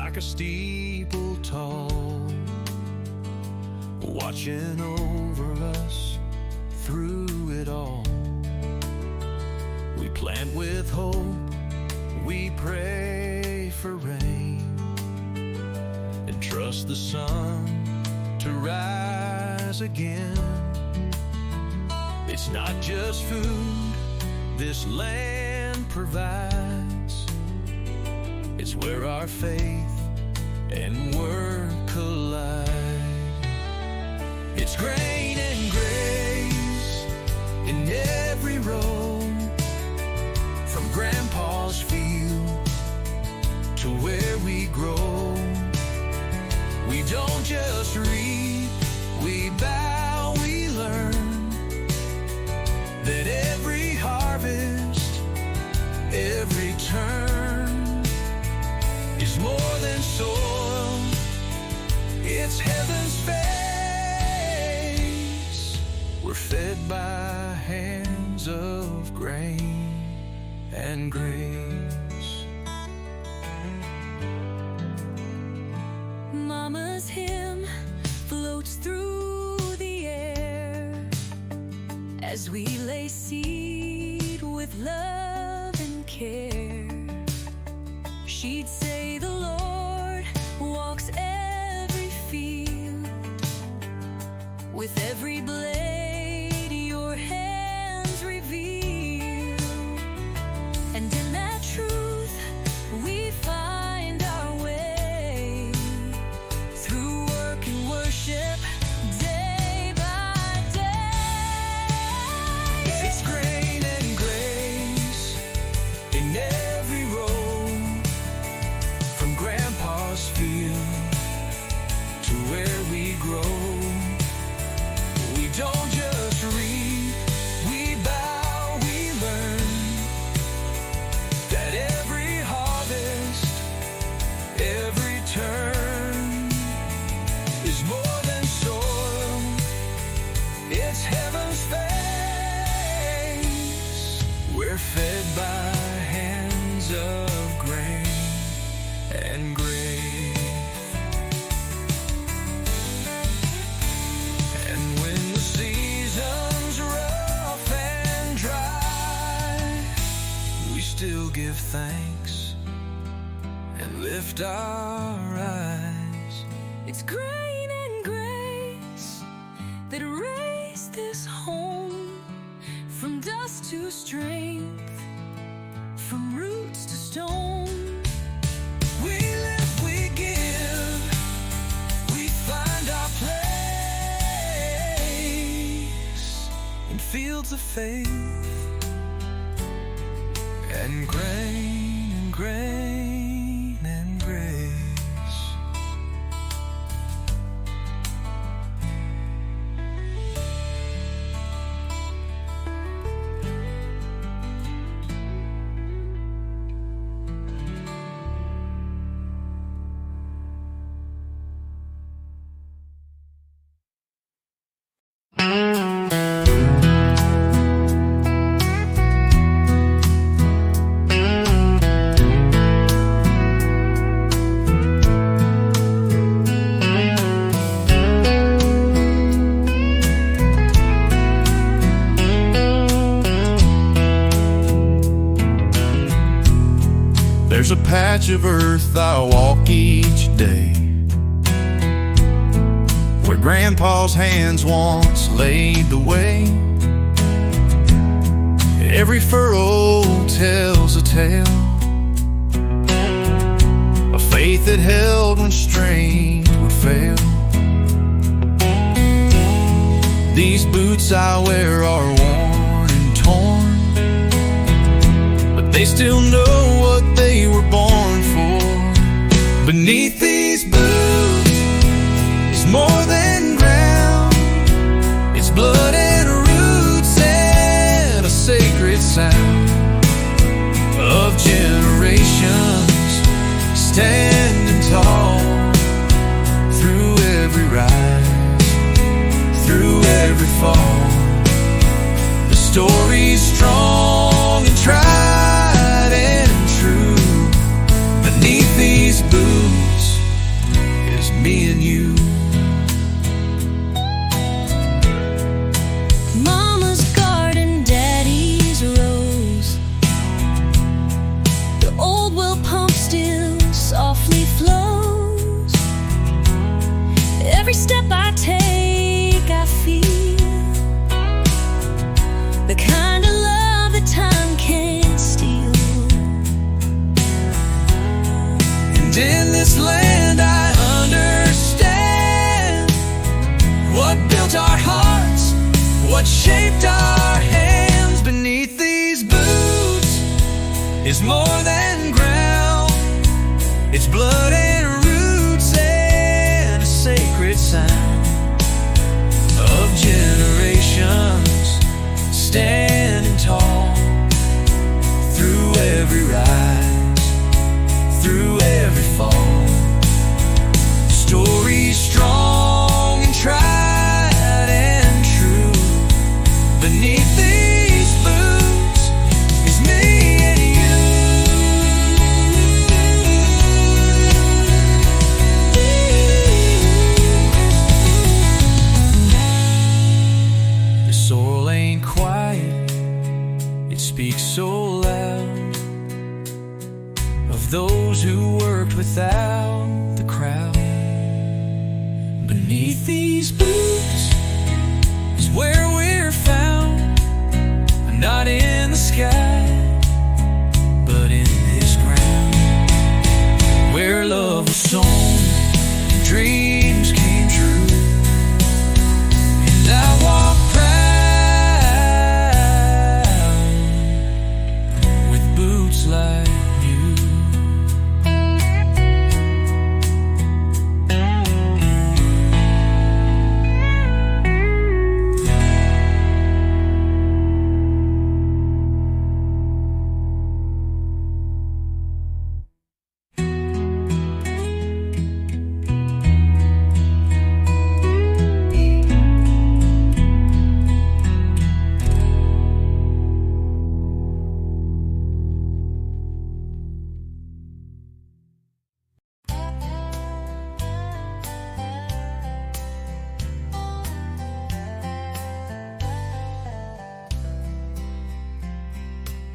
like a steeple tall, watching over us through it all. We plant with hope, we pray for rain, and trust the sun to rise again. It's not just food this land provides, it's where our faith and work collide. It's grain and grace in every row, from Grandpa's field to where we grow. We don't just reap, we bow, we learn that every harvest, every turn is more than soil, it's heaven's face. We're fed by hands of grain and grace. Mama's hymn floats through the air as we lay seed with love and care. She'd say the Lord walks every field, with every blade your hands reveal, and in that truth we find our way through work and worship day by day. It's grain and grace in every row, from Grandpa's field to where we grow. We don't just reap, we bow, we learn that every harvest, every turn is more than soil, it's heaven's face. We're fed by hands of grain and grace. And when the season's rough and dry, we still give thanks and lift our eyes. It's grain and grace that raised this home, from dust to strength, from roots to stone. We live, we give, we find our place in fields of faith and grain and grain and grace. There's a patch of earth I walk each day, where Grandpa's hands once laid the way. Every furrow tells a tale of faith that held when strength would fail. These boots I wear are worn and torn, but they still know what they were born for. Beneath these boots is more than ground, it's blood and roots and a sacred sound of generations standing tall through every rise, through every fall. The story's strong and tried and true. Beneath these boots me and you. Mama's garden, Daddy's rose. The old well pump still softly flows. Every step I take, I feel the kind of love that time can't steal. And in this land I understand what built our hearts, what shaped our hands. Beneath these boots is more than ground. It's blood and roots and a sacred sign of generations standing tall through every rise, through every fall. Stories strong and tried and true. Beneath these boots is me and you. The soil ain't quiet, it speaks so loud of those who worked without the crowd. Beneath these boots is where we're found, not in the sky, but in this ground, where love was sown and dreams came true. And I walk proud with boots like you.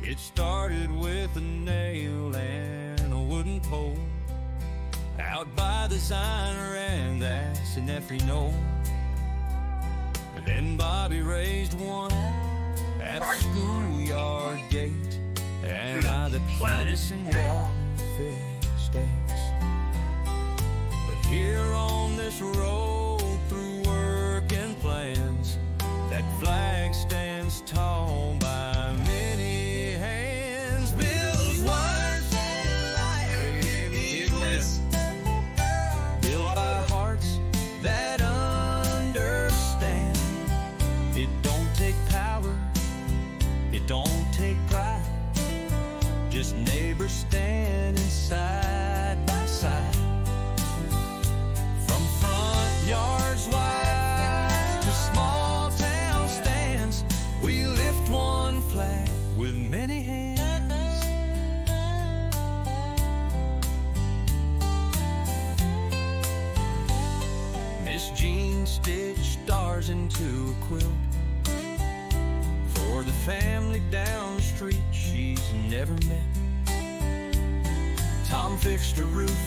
It started with a nail and a wooden pole out by the Ziner and that's an every knoll. Then Bobby raised one at the schoolyard gate, and I the place in welfare states. But here on this road through work and plans, that flag stands tall by many hands. Built once and life built by hearts that understand. It don't take power, it don't take pride, just neighbors standing side by side. From front yards wide to small town stands, we lift one flag with many hands. Miss Jean stitched stars into a quilt for the family down the street she's never met. Tom fixed a roof,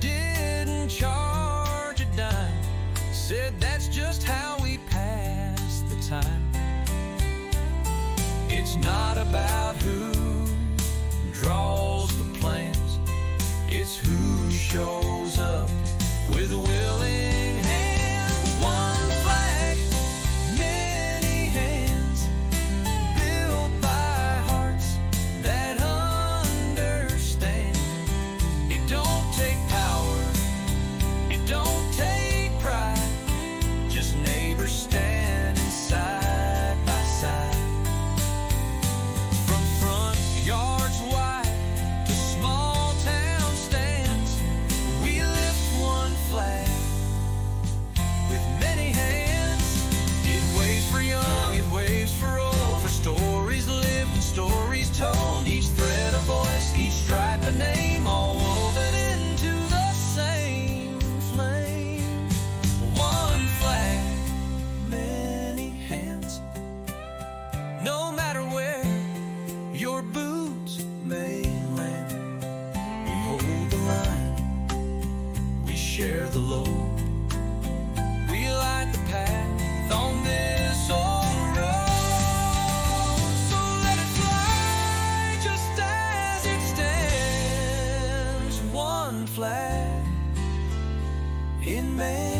didn't charge a dime, said that's just how we pass the time. It's not about who draws the plans, it's who shows up with a willing hand. One flag, many hands, built by hearts that understand. It don't take power, it don't take pride, just neighbors standing side by side. From front yards wide to small town stands, we lift one flag share the load. We light the path on this old road. So let it fly just as it stands, one flag in man.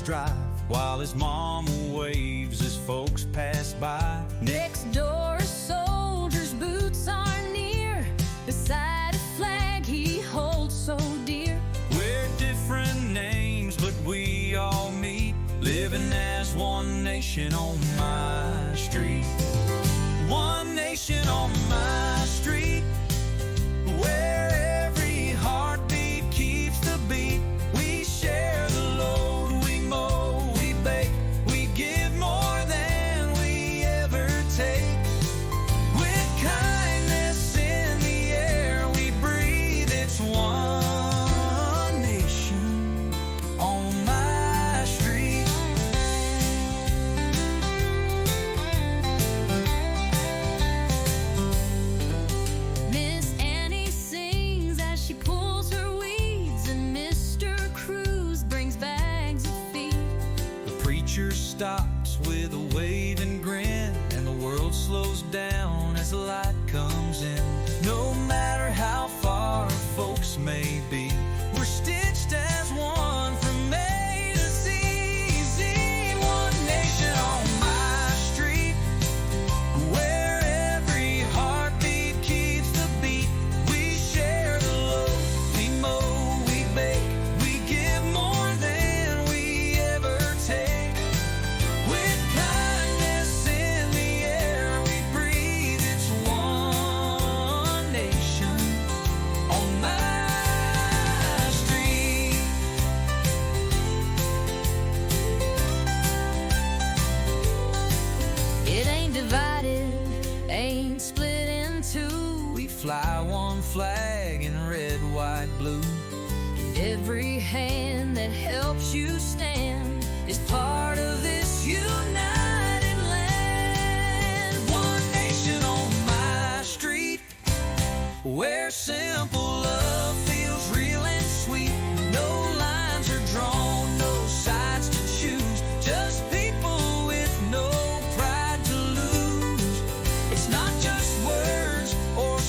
Drive while his mama waves as folks pass by. Next door, a soldier's boots are near, beside a flag he holds so dear. We're different names, but we all meet, living as one nation on my street. One nation on my street, where every heartbeat keeps the beat. We share the load. Stops with a wave and grin, and the world slows down as the light comes in. No matter how far folks may be, we're stitched as one from A to Z. One nation on my street, where every heartbeat keeps the beat. We share the load, we mow, we bake, we give more than we ever take. Fly one flag in red, white, blue. Every hand that helps you stand is part of this united land. One nation on my street, where simple love feels real and sweet. No lines are drawn, no sides to choose, just people with no pride to lose. It's not just words or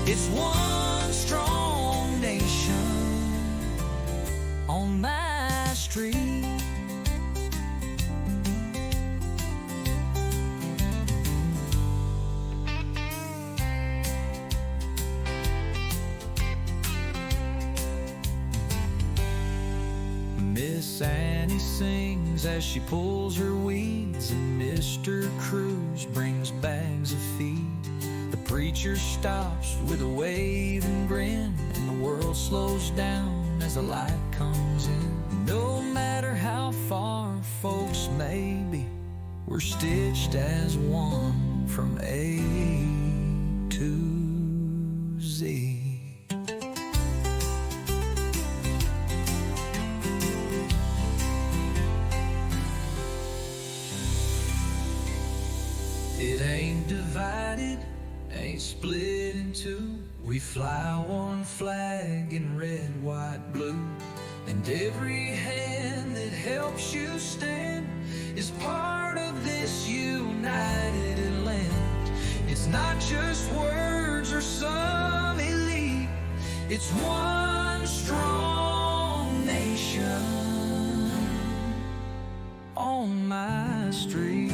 it's one strong nation on my street. Miss Annie sings as she pulls her weeds, and Mr. Cruz brings bags of feed. The preacher stops with a wave and grin, and the world slows down as the light comes in. No matter how far folks may be, we're stitched as one from A to Z. It ain't divided, ain't split in two. We fly one flag in red, white, blue. And every hand that helps you stand is part of this united land. It's not just words or some elite, it's one strong nation on my street.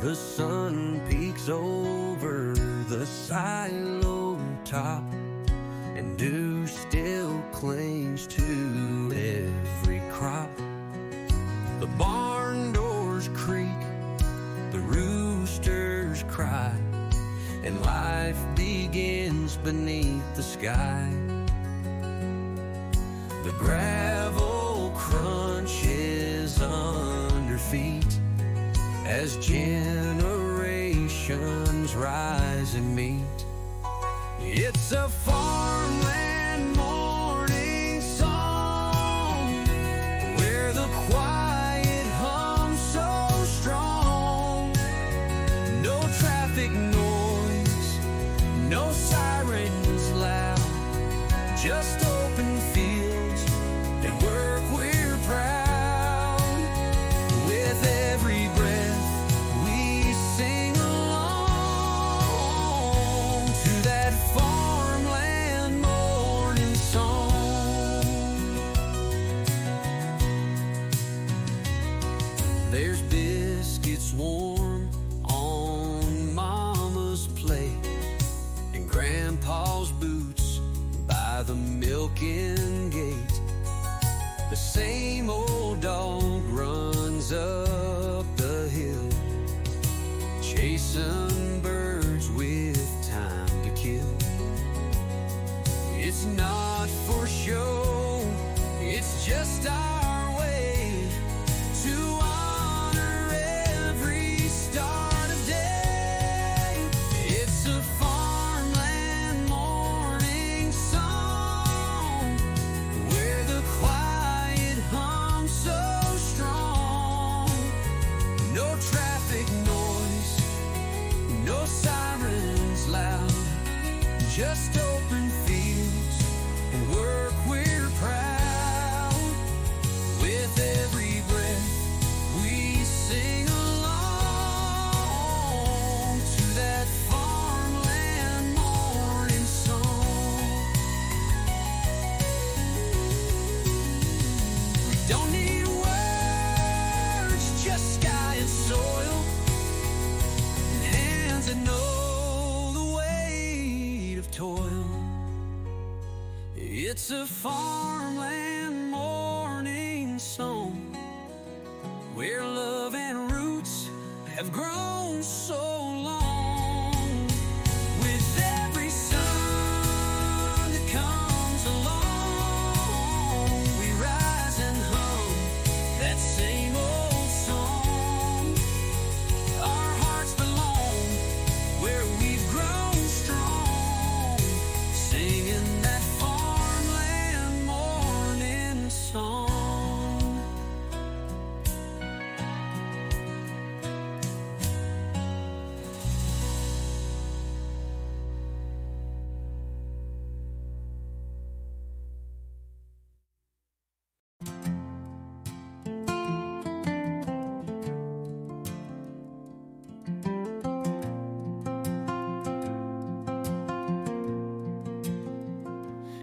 The sun peeks over the silo top, and dew still clings to every crop. The barn doors creak, the roosters cry, and life begins beneath the sky. The gravel crunches under feet as generations rise and meet. It's a farmland morning song where the quiet hums so strong. No traffic noise, no sirens loud, just open fields and work we're proud. With every breath we sing along to that farmland morning song. There's biscuits warm on Mama's plate, and Grandpa's boots by the milking gate. The same old dog runs up the hill, chasing birds with time to kill. It's not for show, it's just our way to honor every start of day. It's a farmland morning song where the quiet hums so strong. No traffic noise, no sirens loud, just open fields and work we're proud. With every breath we sing along to that farmland morning song. We don't need words, just sky and soil, and hands that know the weight of toil. It's a farmland morning song where love and roots have grown so long. With every sun that comes along, we rise and hum that same old song. Our hearts belong where we've grown strong, singing that farmland morning song.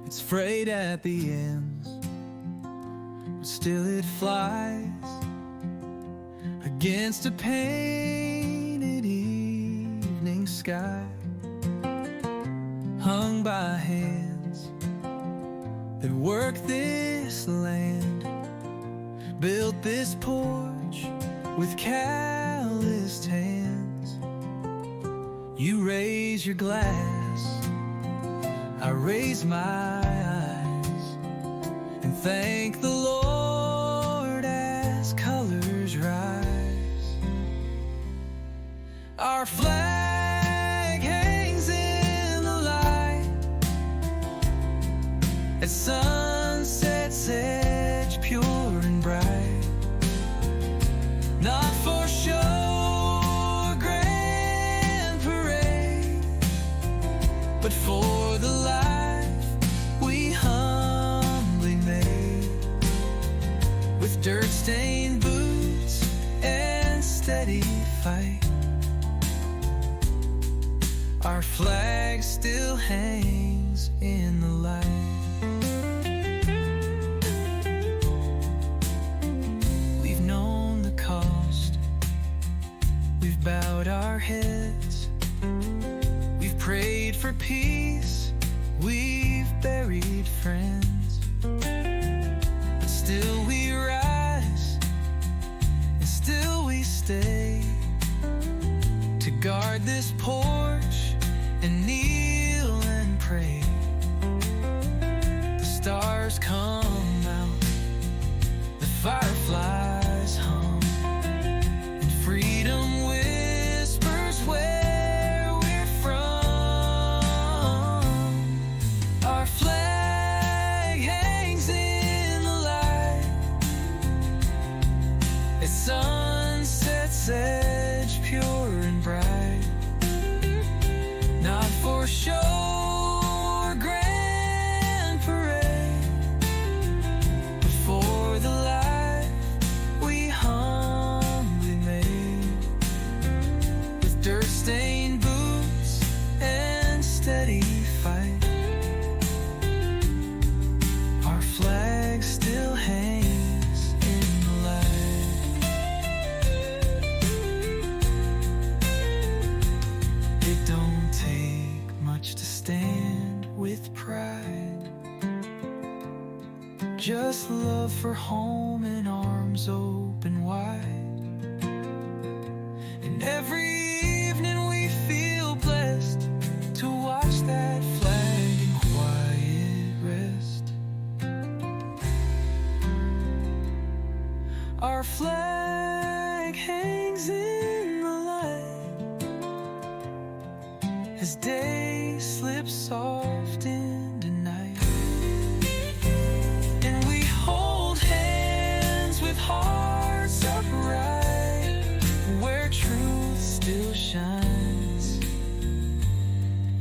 It's frayed at the ends, but still it flies against a painted evening sky, hung by hands that work this land, built this porch with calloused hands. You raise your glass, I raise my eyes and thank the Lord as colors rise. Our flag hangs in the light at sunset's edge, pure and bright, not for show or grand parade, but for the life we humbly made. dirt-stained boots and steady fight, our flag still hangs in the light. We've known the cost, we've bowed our heads, we've prayed for peace, we've buried friends, but still we rise, and still we stay to guard this porch and kneel and pray. The stars come out, the fireflies hum, and freedom whispers where we're from. Our flag hangs in the light at sunset's edge, pure and bright. Not for show or grand parade, but for the life we humbly made. With dirt-stained boots and steady fight, our flag still hangs in the light. It don't take much to stand with pride, just love for home and arms open wide. And every evening we feel blessed to watch that flag in quiet rest. Our flag hangs in the light as day slips soft into night, and we hold hands with hearts upright where truth still shines,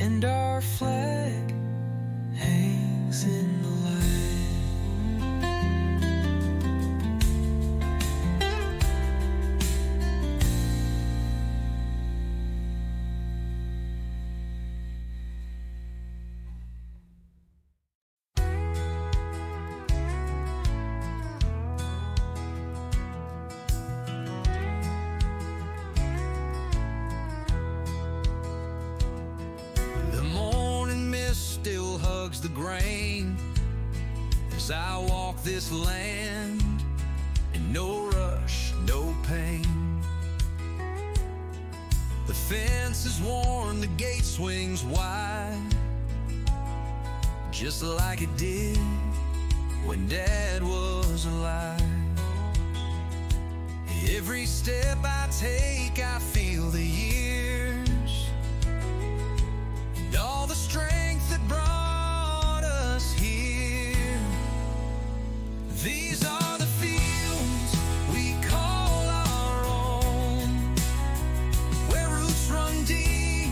and our flag hangs in the light. The morning mist still hugs the grain as I walk this land, and no rush, no pain. The fence is worn, the gate swings wide, just like it did when Dad was alive. Every step I take, I feel the years and all the strength that brought us here. These are the fields we call our own, where roots run deep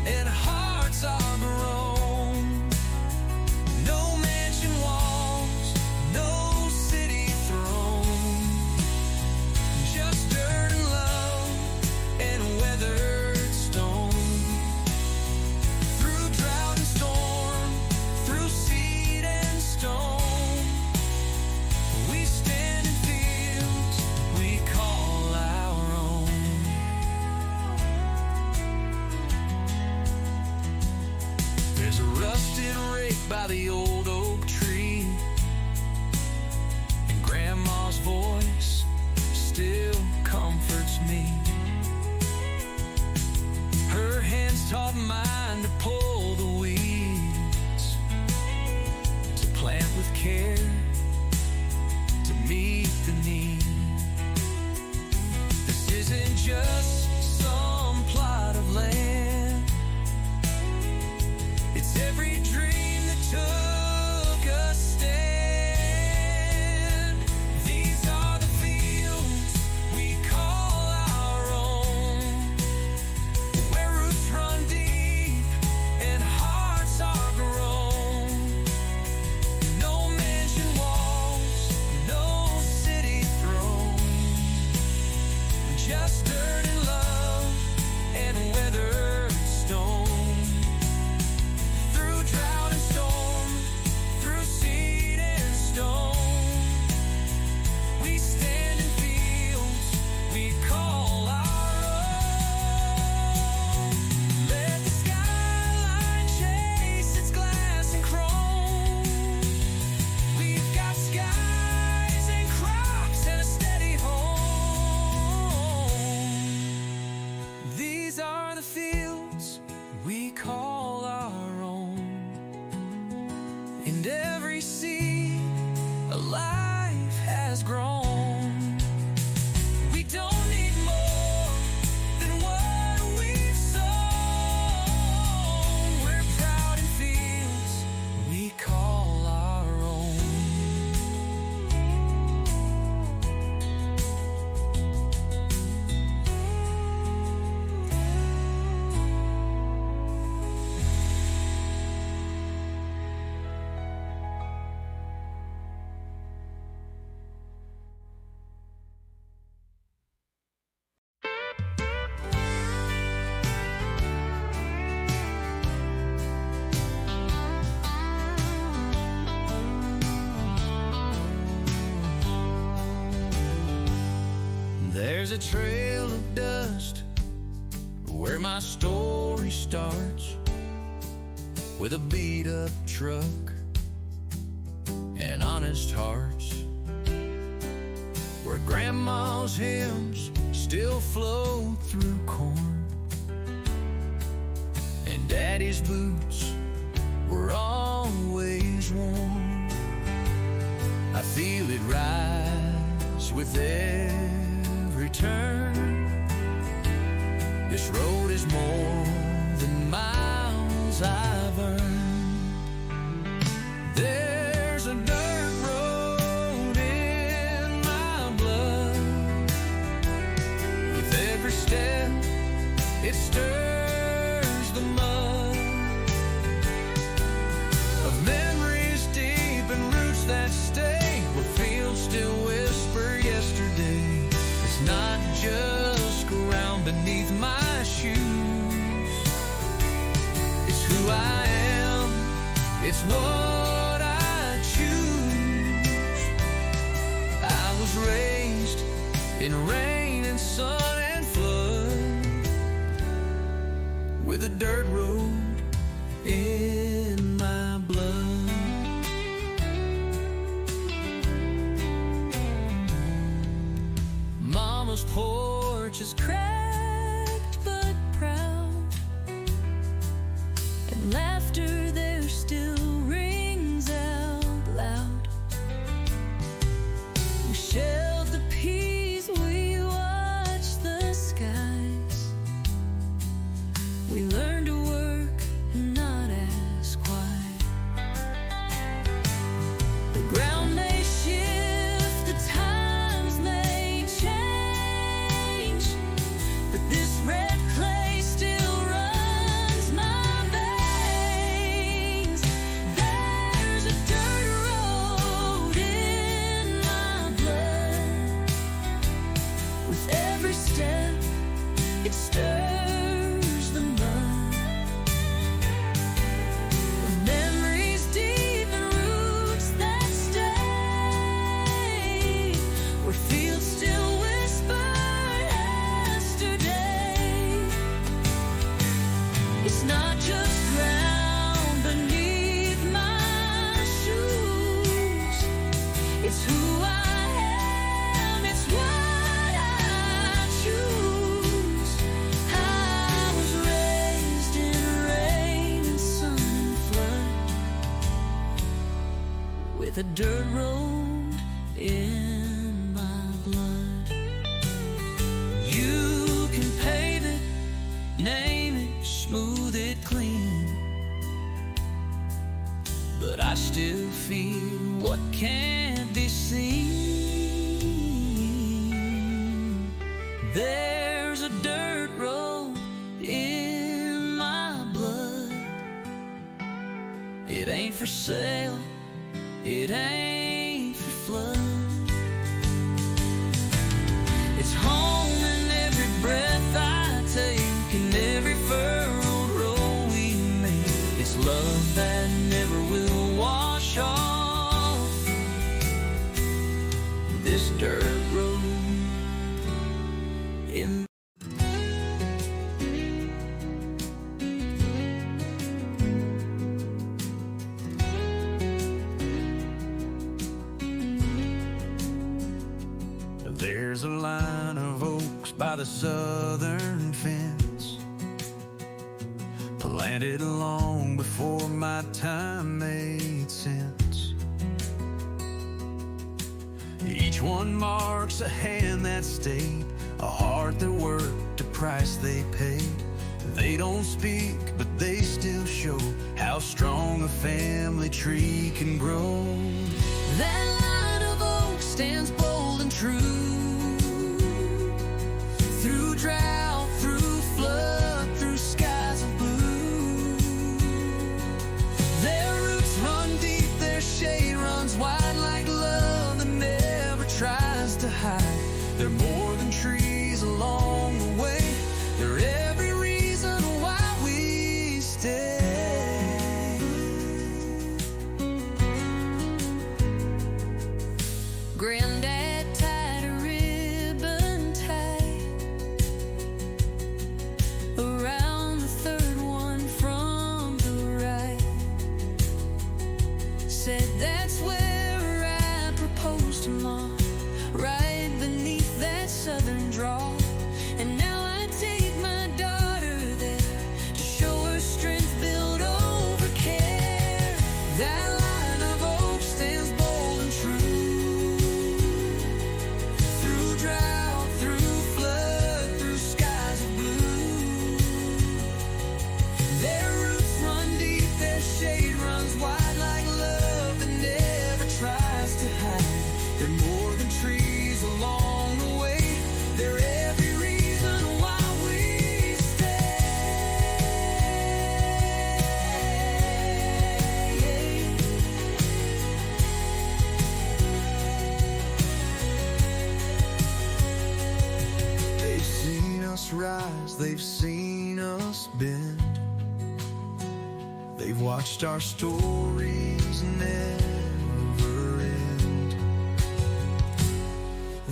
and hearts are grown. No mansion walls, no city throne, just dirt and love and weathered stone. Through drought and storm, through seed and stone, we stand in fields we call our own. There's a rusted rake by the old oak tree, and Grandma's voice still comforts me. Her hands taught mine to pull the weeds, to plant with care, to meet the need. This isn't just some plot of land, it's every dream that took a stand. These are the fields we call our own, where roots run deep and hearts are grown. No mansion walls, no city There's a trail of dust where my story starts, with a beat-up truck and honest hearts, where grandma's hymns still flow through corn, and daddy's boots were always warm. I feel it rise with every turn. This road is more than miles I've earned. There's a dirt road in my blood. With every step, it stirs the mud of memories deep and roots that stay, where fields still whisper yesterday. It's not just ground beneath my shoes, it's who I am, it's what I choose. I was raised in rain and sun and flood, with a dirt road in my blood. Mama's porch is cracked but proud, and laughter there still rings out loud. We shelled the peas, we watched the skies. We learned to work and not ask why. The ground may shift, the times may change, but this red clay still runs my veins. There's a dirt road in my blood. With every step, it stirs the mud of memories deep and roots that stay, where fields still whisper yesterday. It's not just ground beneath my shoes, it's who I am, it's what I choose. I was raised in rain and sun and flood, with a dirt road in my blood. You can pave it, name it, smooth it clean, but I still feel what can't be seen. There's a dirt road in my blood. It ain't for sale, it ain't for flood. It's home in every breath I take, in every furrowed road we make. It's love that never will wash off this dirt road in. There's a line of oaks by the southern fence, planted long before my time made sense. Each one marks a hand that stayed, a heart that worked, a price they paid. They don't speak, but they still show how strong a family tree can grow. That line of oaks stands bold and true, through drought, through flood, through skies of blue. Their roots run deep, their shade runs wide, like love that never tries to hide. They're more than trees along the way, they're every reason why we stay. Granddad tied a ribbon tight southern drawl. And now I take my daughter there to show her strength built over care. That line of oak stands bold and true, through drought, through flood, through skies of blue. Their roots run deep, their shade runs wide, like love that never tries to hide. They're more than trees along the way, they're every reason why we stay. They've seen us rise, they've seen us bend. They've watched our stories never end.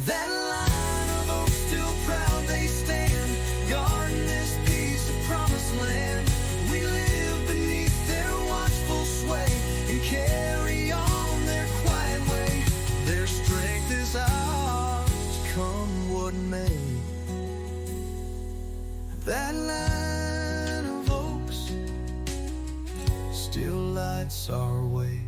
That line of oak still proud they stand, guarding this piece of promised land. We live beneath their watchful sway and carry on their quiet way. Their strength is ours, come what may. That line of oaks still lights our way.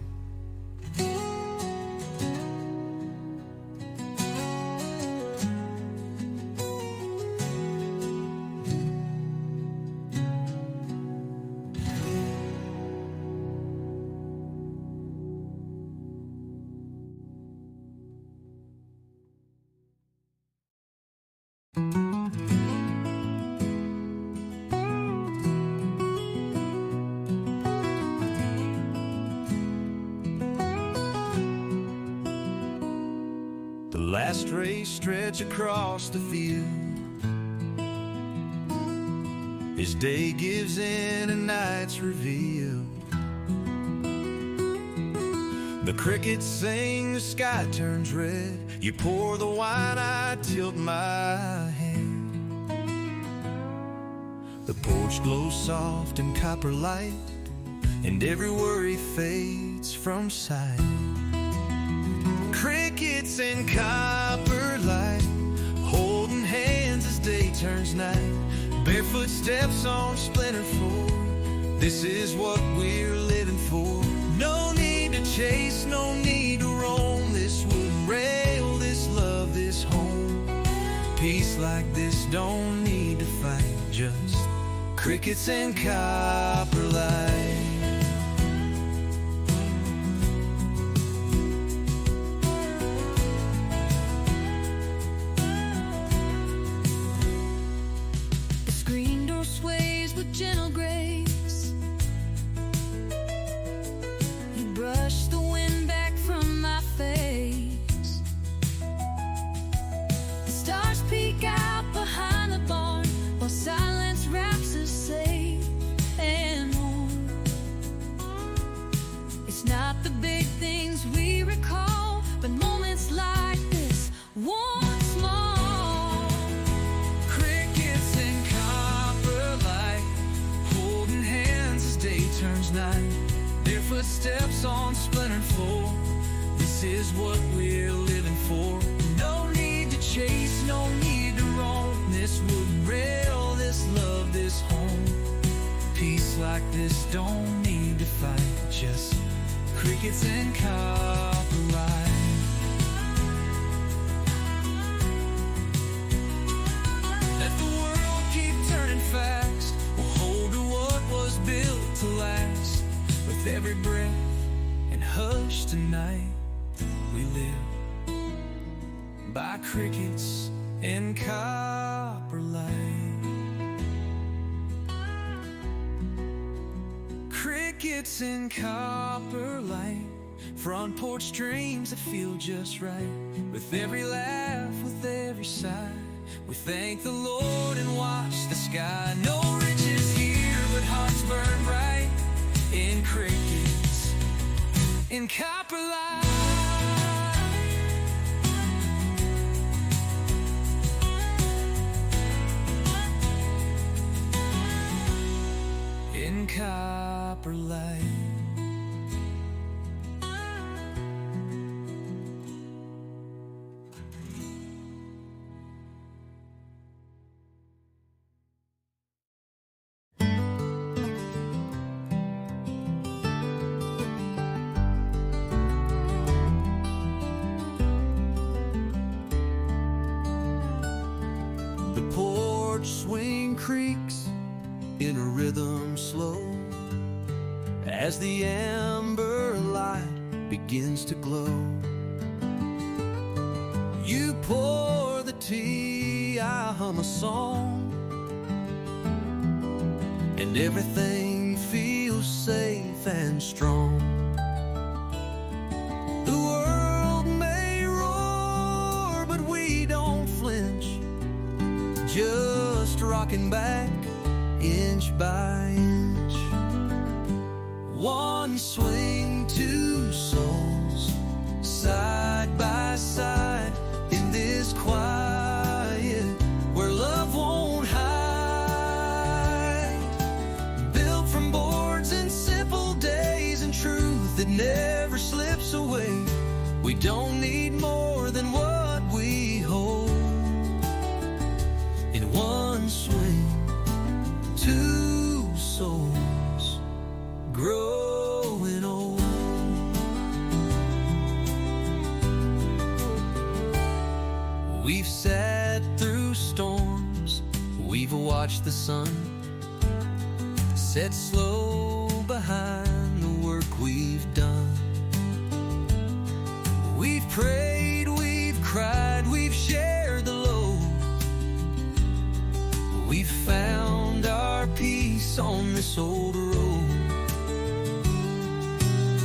The last rays stretch across the field as day gives in and night's revealed. The crickets sing, the sky turns red. You pour the wine, I tilt my head. The porch glows soft in copper light, and every worry fades from sight. Crickets in copper light, holding hands as day turns night. Barefoot steps on splintered floor, this is what we're living for. No need to chase, no need to roam, this wooden rail, this love, this home. Peace like this don't need to fight, just crickets and copper light. Gentle grace, you brush the wind back from my face. The stars peek out behind the barn, while silence wraps us safe and warm. It's not the big things we recall, but moments like this once more. Crickets in copper light, holding hands as day turns night. Their footsteps on splintered floor, this is what we're living for. No need to chase, no need to roam, this wooden rail, this love, this home. Peace like this don't need to fight, just crickets and copper light. Let the world keep turning fast, we'll hold to what was built to last. With every breath and hush tonight, we live by crickets and copper light. Crickets and copper light, front porch dreams that feel just right. With every laugh, with every sigh, we thank the Lord and watch the sky. No riches here, but hearts burn bright in crickets, in copper light. In copper light. porch swing creaks in a rhythm slow as the amber light begins to glow. You pour the tea, I hum a song, and everything feels safe and strong. The world may roar, but we don't flinch, just rocking back inch by inch. One swing, two souls, side by side in this quiet where love won't hide. Built from boards and simple days and truth that never slips away. We don't need more than what we hold. In one swing, two souls growing old. We've sat through storms, we've watched the sun set slow behind the work we've done. We've prayed, we've cried, we've shared the load. We've found our peace on this old road.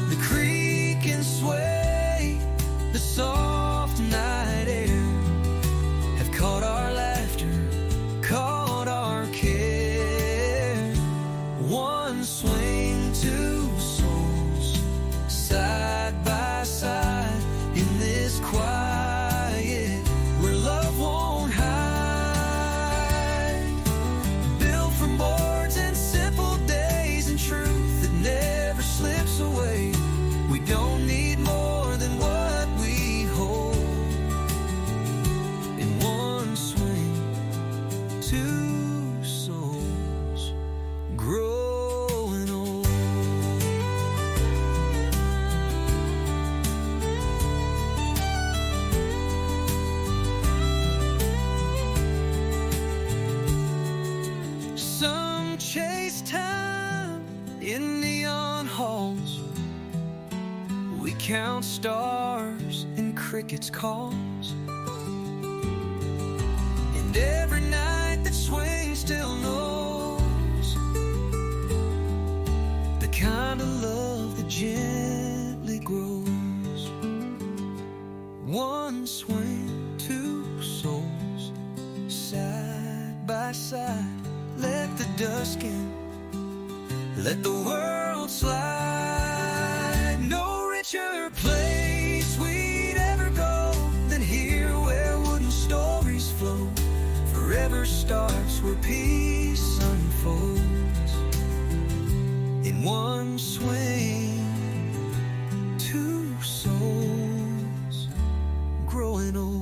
The creak and sway, the soft night air have caught our laughter, caught our care. One swing, two souls, side by side in this quiet where love won't hide. Built from boards and simple days and truth that never slips away. We don't need more than what we hold. In one swing, two souls growing old. Some chase time in neon halls. We count stars in crickets' calls. And every night that swings still knows the kind of love that gently grows. One swing, two souls, side by side. Let the dusk in, let the world slide. No richer place we'd ever go than here where wooden stories flow. Forever starts where peace unfolds. In one swing, two souls growing old.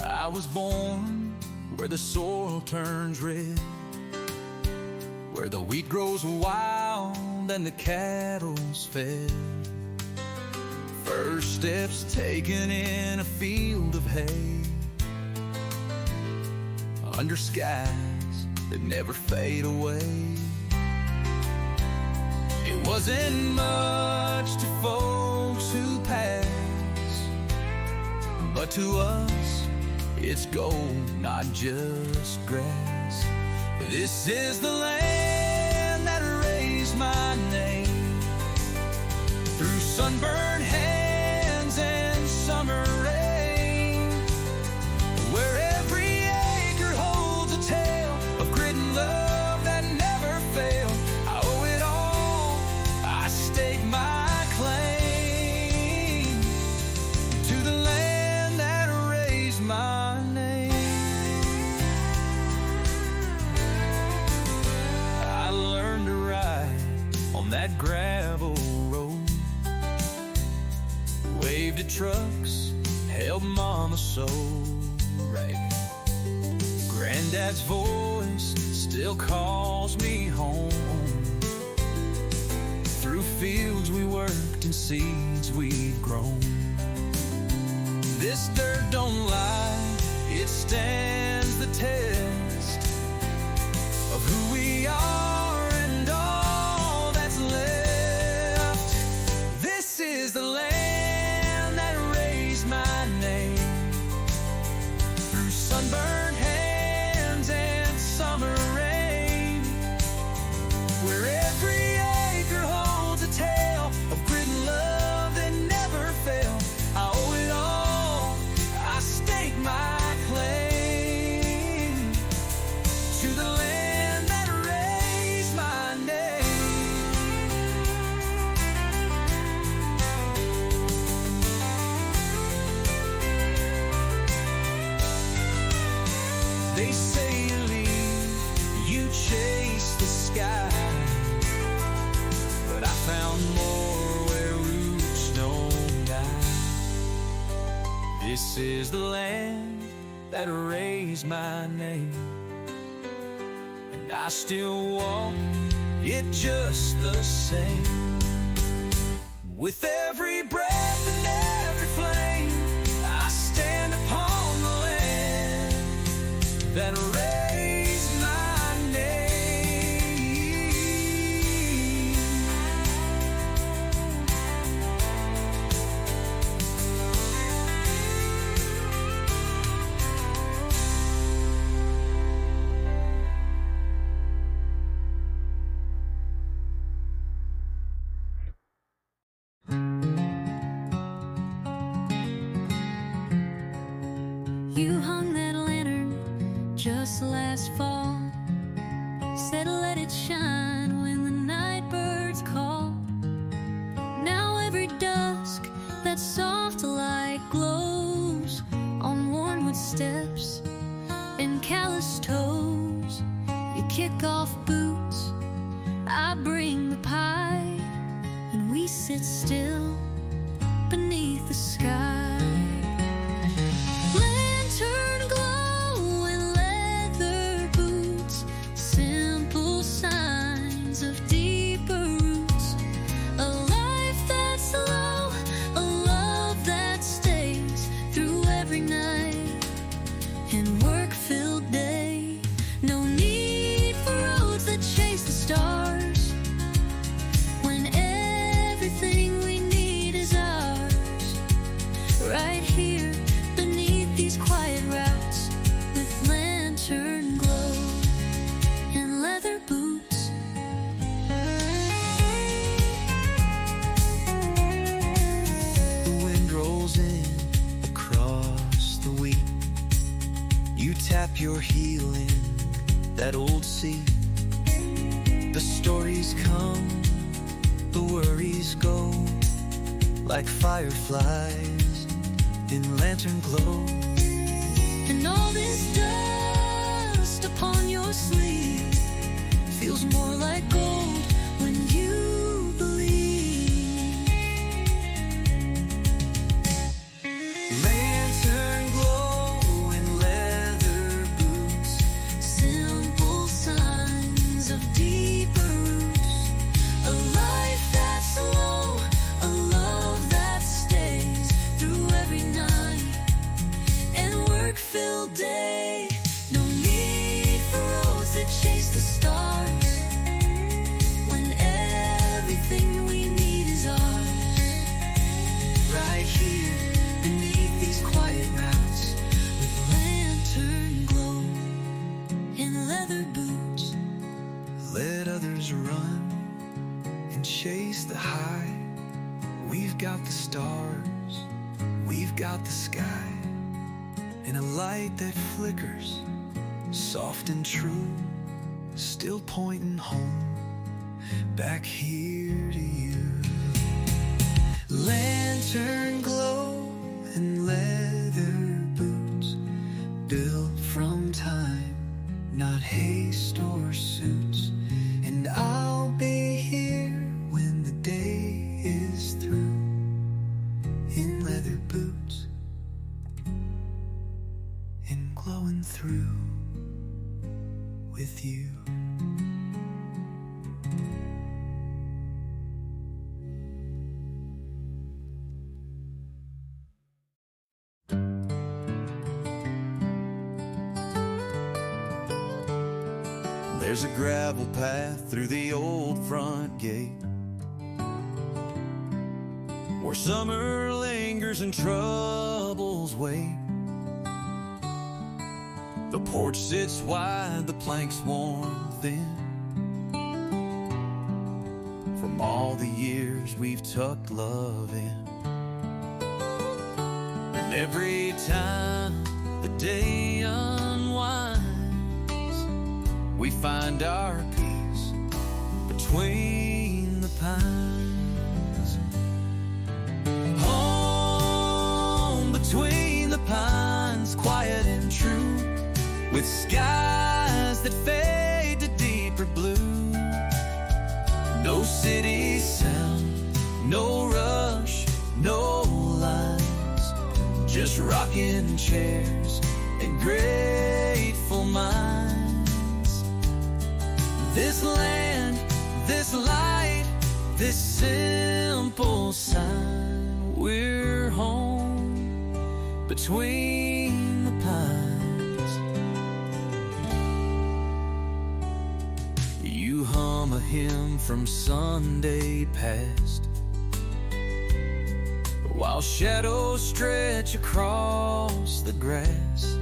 I was born where the soil turns red, where the wheat grows wild and the cattle's fed. First steps taken in a field of hay, under skies that never fade away. It wasn't much to folks who pass, but to us it's gold, not just grass. This is the land that raised my name. Through sunburned hands and summer rain, where every acre holds a tale of grit and love that never failed. I owe it all, I stake my claim to the land that raised my name. that gravel road. Waved at trucks, held mama so right. Granddad's voice still calls me home. Through fields we worked and seeds we'd grown. This dirt don't lie, it stands the test of who we are and all that's left. This is the land that raised my name. Through sunburned hands and summer rain, where every acre holds a tale of grit and love that never failed. I owe it all, I stake my claim to the land that raised my name. They say you lead, you chase the sky, but I found more where roots don't die. This is the land that raised my name, and I still walk it just the same. With every breath and every flame, I stand upon the land that raised my name. You hung that lantern just last fall, said let it shine when the night birds call. Now every dusk that soft light glows on worn-wood steps and calloused toes. You kick off boots, I bring the pie, and we sit still beneath the sky. Lantern glow and leather boots, simple signs of deeper roots. A life that's slow, a love that stays through every night and work-filled day. No need for roads that chase the stars, when everything we need is ours. Right here beneath these quiet routes, with lantern glow and leather boots. The wind rolls in across the wheat. You tap your heel in that old sea. The stories come, the worries go, like fireflies in lantern glow. And all this dust upon your sleeve feels more like gold when you believe. Lantern glow and leather boots, Simple signs of deeper roots. A life that's slow, a love that stays through every night and work-filled day. No need for roads that chase the stars, when everything we need is ours. right here beneath these quiet routes. With lantern glow and leather boots. Let others run and chase the high. We've got the stars, we've got the sky, and a light that flickers, soft and true, still pointing home, back here to you. Lantern glow and leather boots, built from time, not haste or suits. And I'll be here when and glowing through with you. There's a gravel path through the old front gate, where summer lingers and troubles wait. The porch sits wide, the planks worn thin, from all the years we've tucked love in. And every time the day unwinds, we find our peace between the pines. Home between the pines, quiet and true, with skies that fade to deeper blue. No city sound, no rush, no lines, just rocking chairs and grateful minds. This land, this light, this simple sign, we're home between the pines. You hum a hymn from Sunday past, while shadows stretch across the grass.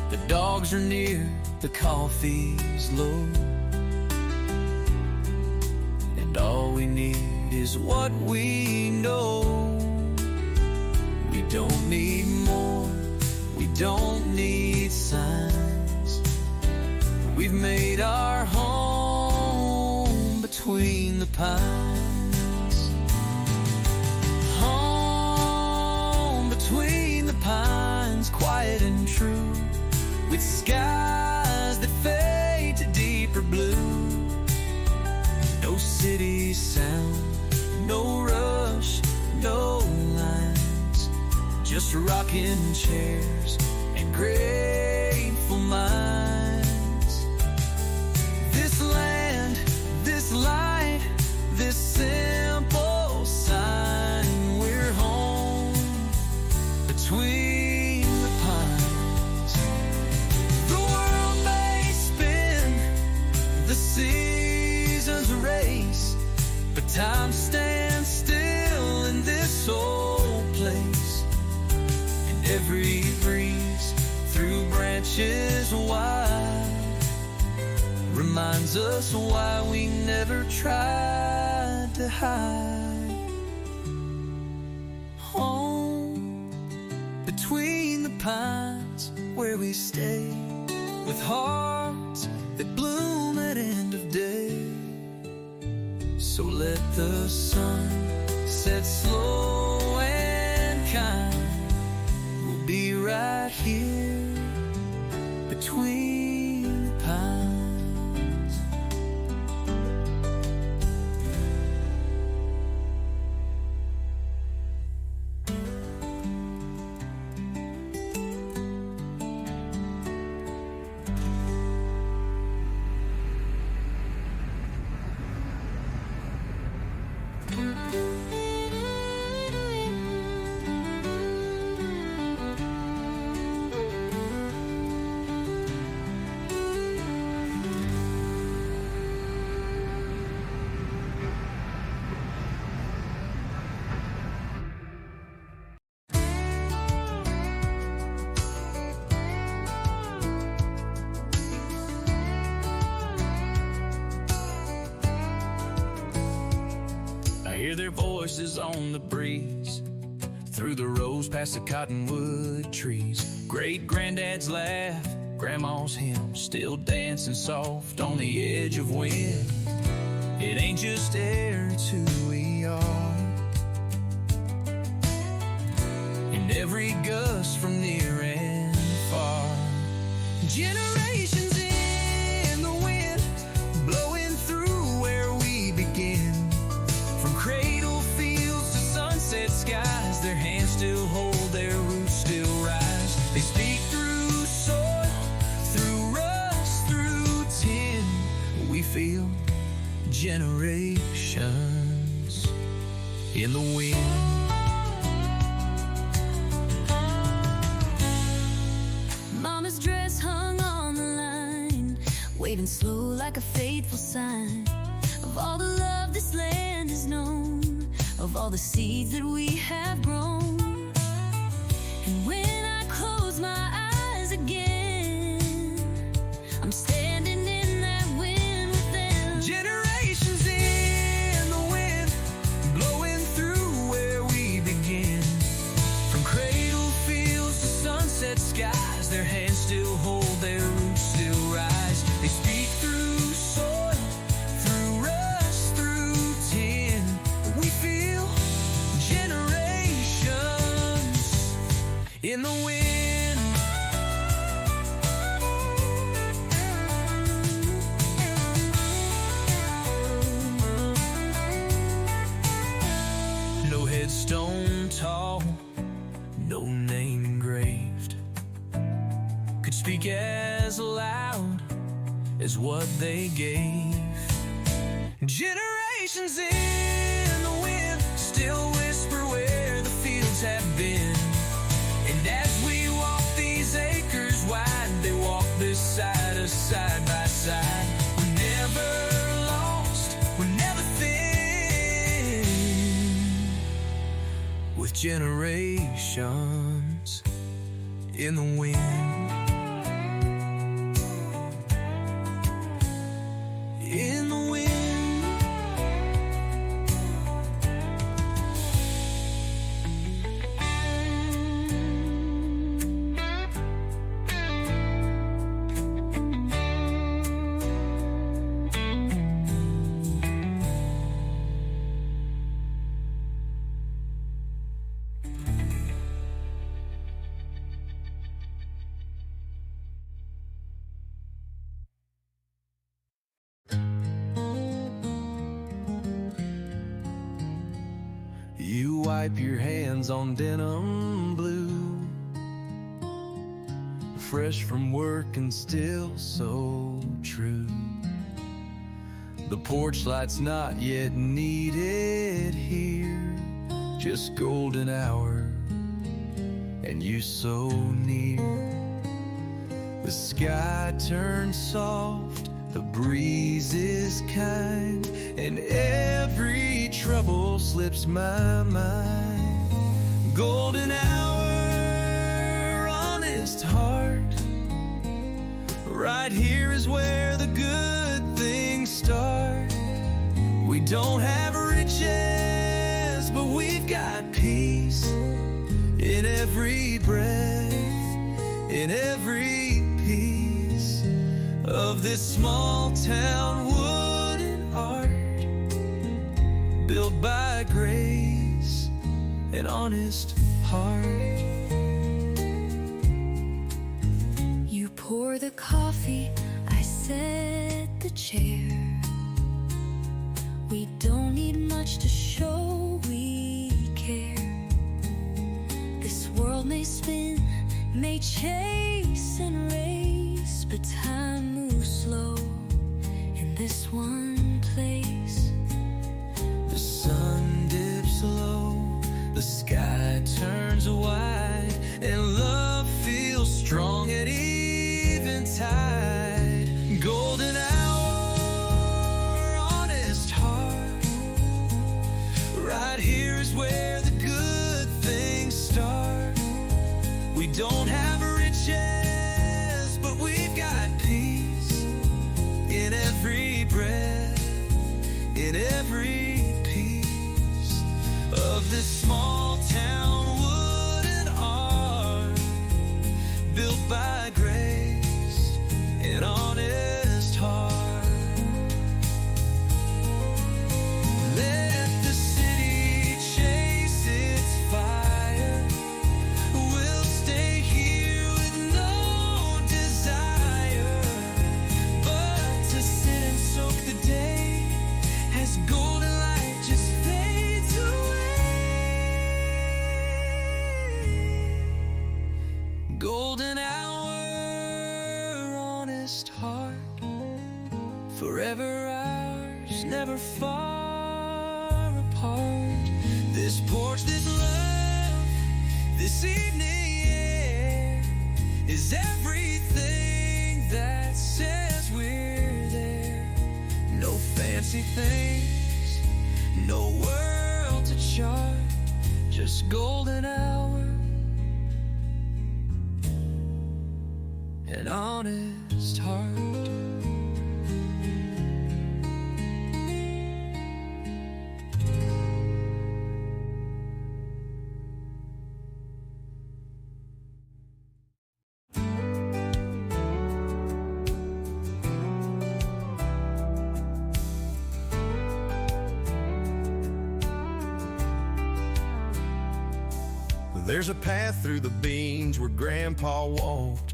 The dogs are near, the coffee's low, and all we need is what we know. We don't need more, we don't need signs. We've made our home between the pines. Home between the pines, quiet and true, with skies that fade to deeper blue. No city sound, no rush, no lines, just rocking chairs and grateful minds. This land, this light, this simple sign, we're home between the pines. The world may spin, the seasons race, but time stands still in this old place. And every breeze through branches wide reminds us why we never tried to hide. Home between the pines, where we stay, with hearts that bloom at end of day. So let the sun set slow and kind. We'll be right here between the pines. I hear their voices on the breeze, through the rows past the cottonwood trees. Great granddad's laugh, grandma's hymn, still dancing soft on the edge of wind. It ain't just air, it's who we are. And every gust from near and far, generations in the wind, blowing through where we begin. From cradle fields to sunset skies, their hands still hold, their roots still rise. moving slow like a faithful sign of all the love this land has known, of all the seeds that we have grown. And when I close my eyes again, I'm standing in that wind with them. Generations in the wind, blowing through where we begin. From cradle fields to sunset skies, their hands still hold, their roots still rise. They speak through soil, through rust, through tin. We feel generations in the wind. No headstone tall, no name engraved, could speak as loud as what they gave. Generations in the wind still whisper where the fields have been. And as we walk these acres wide, they walk beside us side by side. We're never lost, we're never thin, with generations in the wind. In the wind. You wipe your hands on denim blue, fresh from work and still so true. The porch light's not yet needed here, just golden hour and you so near. The sky turns soft, the breeze is kind, and every trouble slips my mind. Golden hour, honest heart, right here is where the good things start. We don't have riches, but we've got peace in every breath, in every piece of this small town wooden art, built by grace and honest heart. You pour the coffee, I set the chair. We don't need much to show we care. This world may spin, may chase and race, but time moves slow in this one place. The sun dips low, the sky turns wide, and love feels strong at eventide. Golden hour, honest heart, right here is where the good things start. We don't have riches, but we've got peace in every breath, in every piece of this small town wooden art, built by grace and honest heart. Let the city chase its fire, we'll stay here with no desire but to sit and soak the day as golden light just fades away. Golden hour, honest heart, forever ours, never far apart. This porch, this love, this evening air is everything that says we're see things, no world to chart, just golden hour and honest heart. There's a path through the beans where Grandpa walked.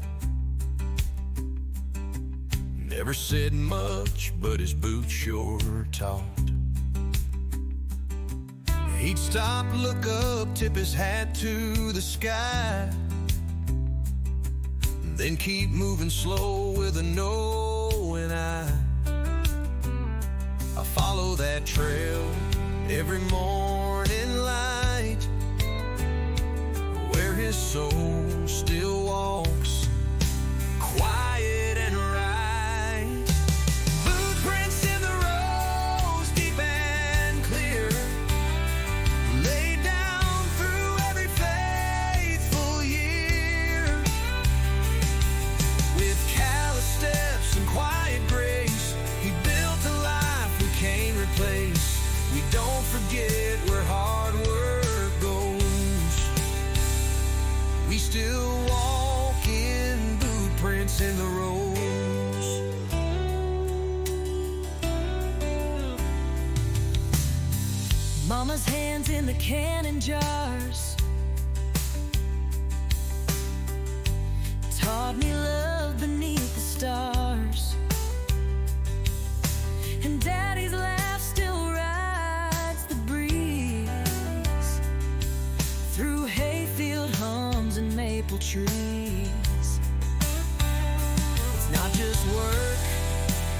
Never said much, but his boots sure talked. He'd stop, look up, tip his hat to the sky, then keep moving slow with a knowing eye. I follow that trail every morning light, where his soul still walks quiet and right. Footprints in the rose, deep and clear, laid down through every faithful year. With callous steps and quiet grace, he built a life we can't replace. We don't forget where hard work goes. We still walk in boot prints in the rose. Mama's hands in the canning jars taught me love beneath the stars, and Daddy's laugh still rides the breeze through hayfield hums and maple trees. It's not just work,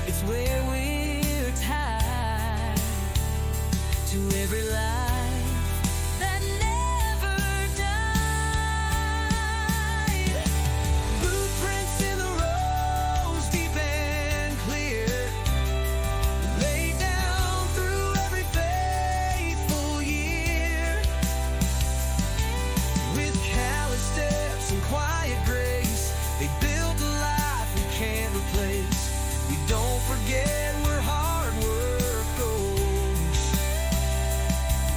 it's where we're tied to every life that never died. Boot prints in the rose, deep and clear, laid down through every faithful year. With callous steps and quiet grace, they built a life we can't replace. We don't forget where hard work goes.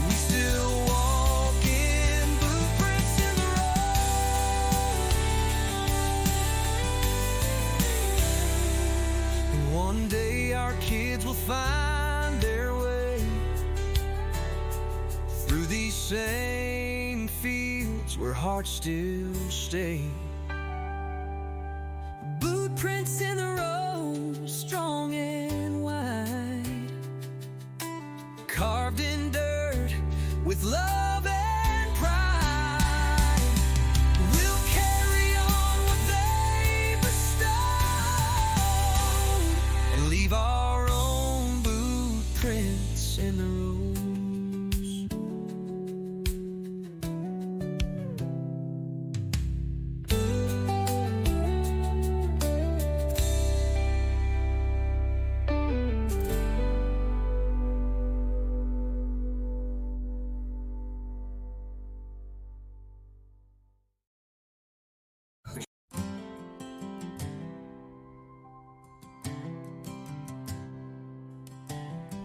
We still walk in boot prints in the road. And one day our kids will find their way through these same fields where hearts still stay. Boot prints in the road, strong and wide, carved in dirt with love and pride. We'll carry on what they bestowed and leave our own boot prints in the road.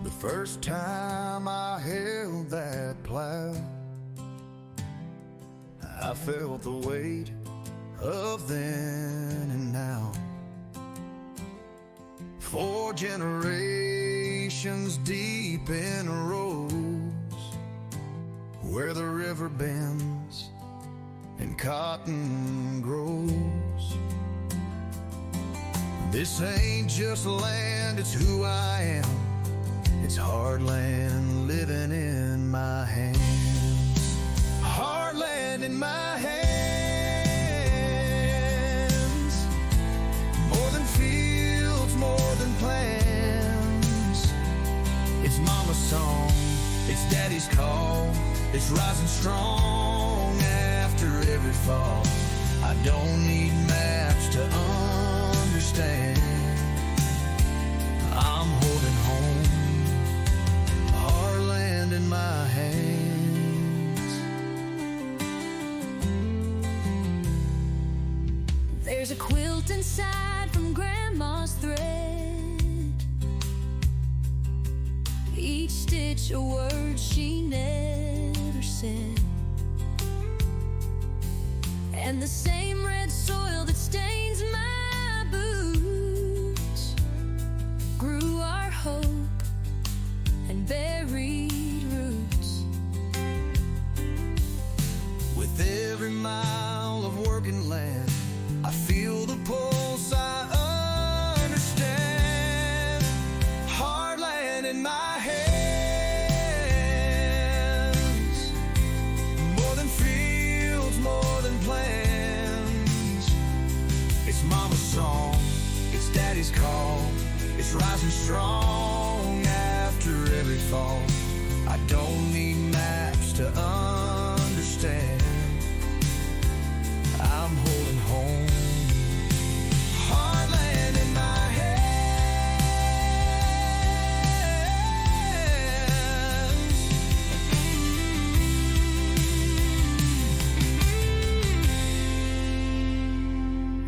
The first time I held that plow, I felt the weight of then and now. 4 generations deep in a rose, where the river bends and cotton grows. This ain't just land, it's who I am. It's hard land living in my hands. Hard land in my hands. More than fields, more than plans. It's mama's song, it's daddy's call. It's rising strong after every fall. I don't need maps to understand. I'm holding home There's a quilt inside from Grandma's thread, each stitch a word she never said. And the same red soil that stains my boots grew our hope and buried roots. With every mile of working land, I feel the pulse, I understand. Hard land in my hands, more than fields, more than plans. It's Mama's song, it's Daddy's call, it's rising strong after every fall. I don't need maps to understand, I'm holding home. Hard land in my hands.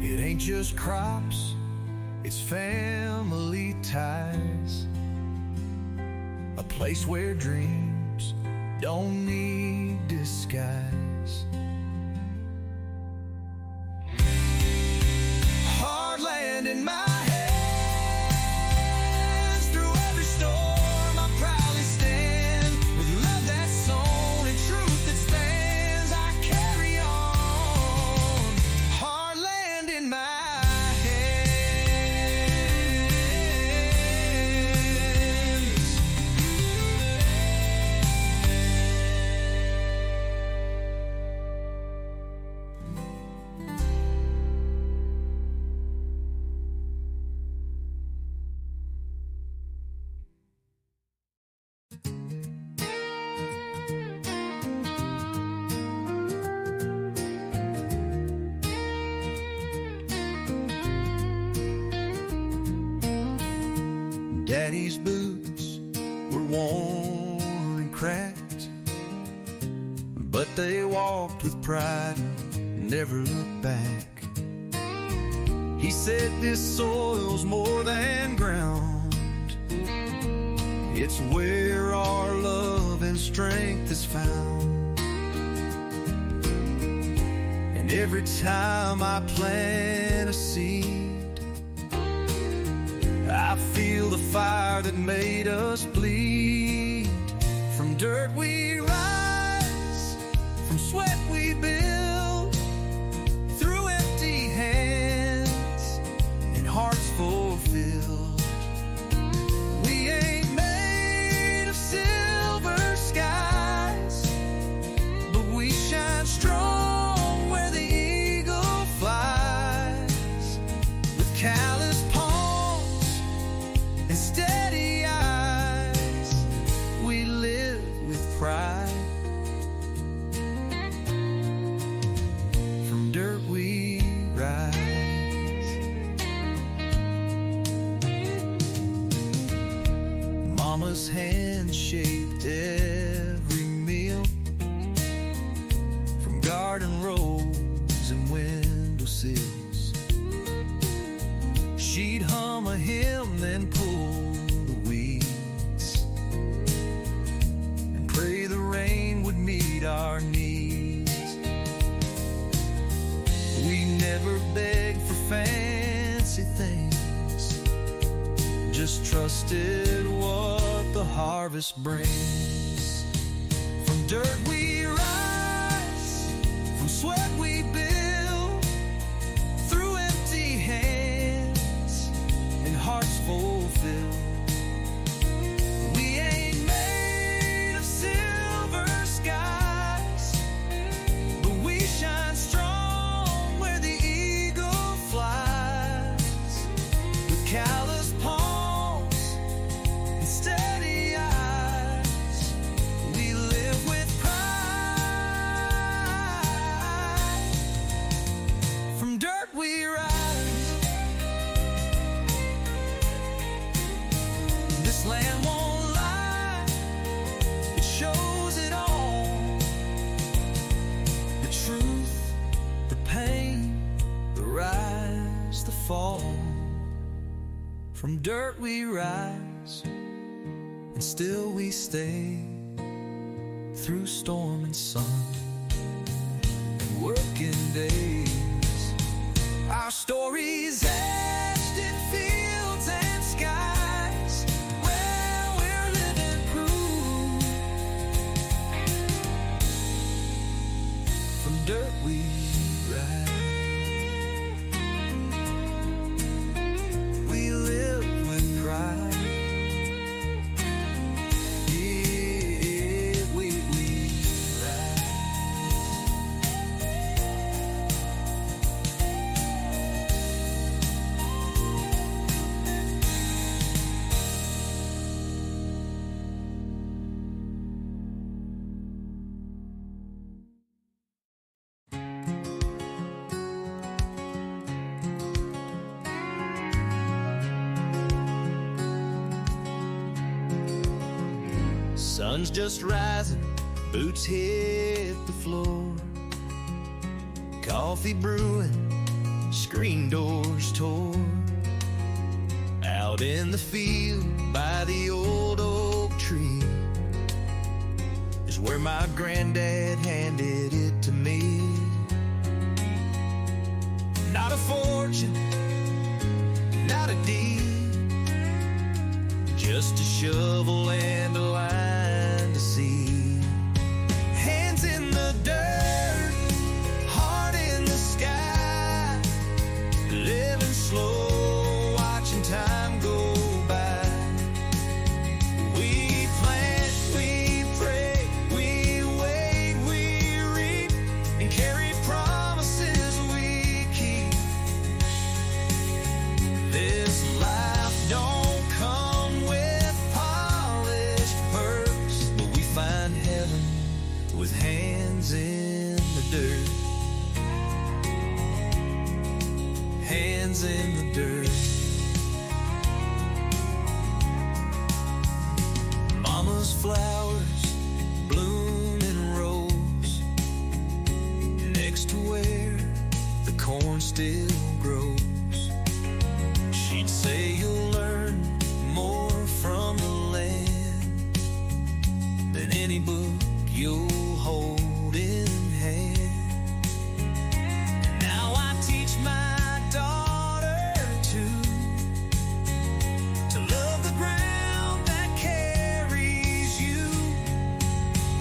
It ain't just crops, it's family ties, a place where dreams don't need disguise. Hard land in my hands, through every storm I proudly stand. With love that's sown and truth that stands, I carry on. Hard land in my Daddy's boots were worn and cracked, but they walked with pride and never looked back. He said this soil's more than ground, it's where our love and strength is found. And every time I plant a seed, I feel the fire that made us bleed. From dirt we rise, from sweat we build, through empty hands and hearts fulfilled. We ain't made of silver skies, but we shine strong where the eagle flies. With callous palms and steady eyes, we live with pride. From dirt we rise. Mama's hand shaped every meal, from garden rows and windowsills. She'd hum a hymn, then pull the weeds, and pray the rain would meet our needs. We never begged for fancy things, just trusted what the harvest brings. From dirt we rise, from sweat we build, through empty hands and hearts fulfilled. We ain't made of silver skies, but we shine strong where the eagle flies. With callous palms and steady eyes, we live with pride. From dirt we rise. This land won't lie, it shows it all. The truth, the pain, the right. fall. From dirt we rise, and still we stay, through storm and sun and working days. Our stories etched in fields and skies, where we're living proof. From dirt we rise, we live with pride. Sun's just rising, boots hit the floor. Coffee brewing, screen doors tore. Out in the field by the old oak tree is where my granddad handed it to me. Not a fortune, not a deed, just a shovel and a line to see. Hands in the dirt, heart in the sky, living slow, watching time go by. We plant, we pray, we wait, we reap, and carry promises we keep. This life don't come with polished perks, but we find heaven with hands in the dirt. Hands in the dirt. Mama's flowers bloom in rows next to where the corn still grows. She'd say you'll learn more from the land than any book you'll hold in hand. And now I teach my daughter to love the ground that carries you.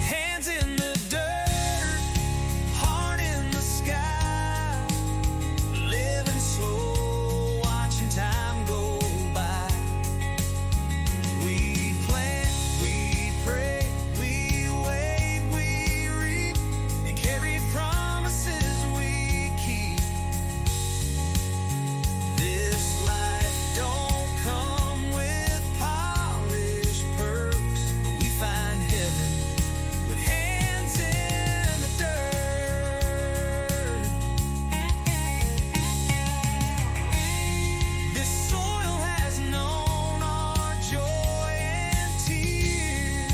Hands in the dirt, heart in the sky, living slow, watching time go by. We plant, we pray, we wait, we reap, and carry promises we keep. This life don't come with polished perks, but we find heaven with hands in the dirt. This soil has known our joy and tears.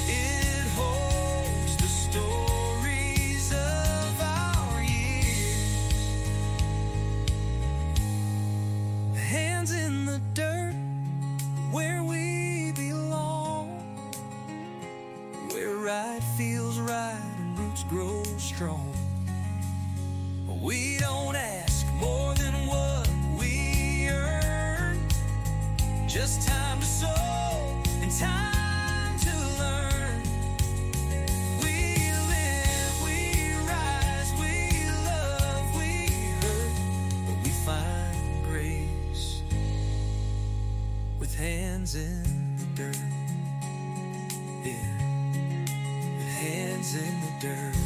It holds the stories of our years. Hands in the dirt, where we belong, where right feels right and roots grow strong. We don't ask more than what we earn, just time to sow and time to learn. We live, we rise, we love, we hurt, but we find grace with hands in the dirt. Yeah, with hands in the dirt.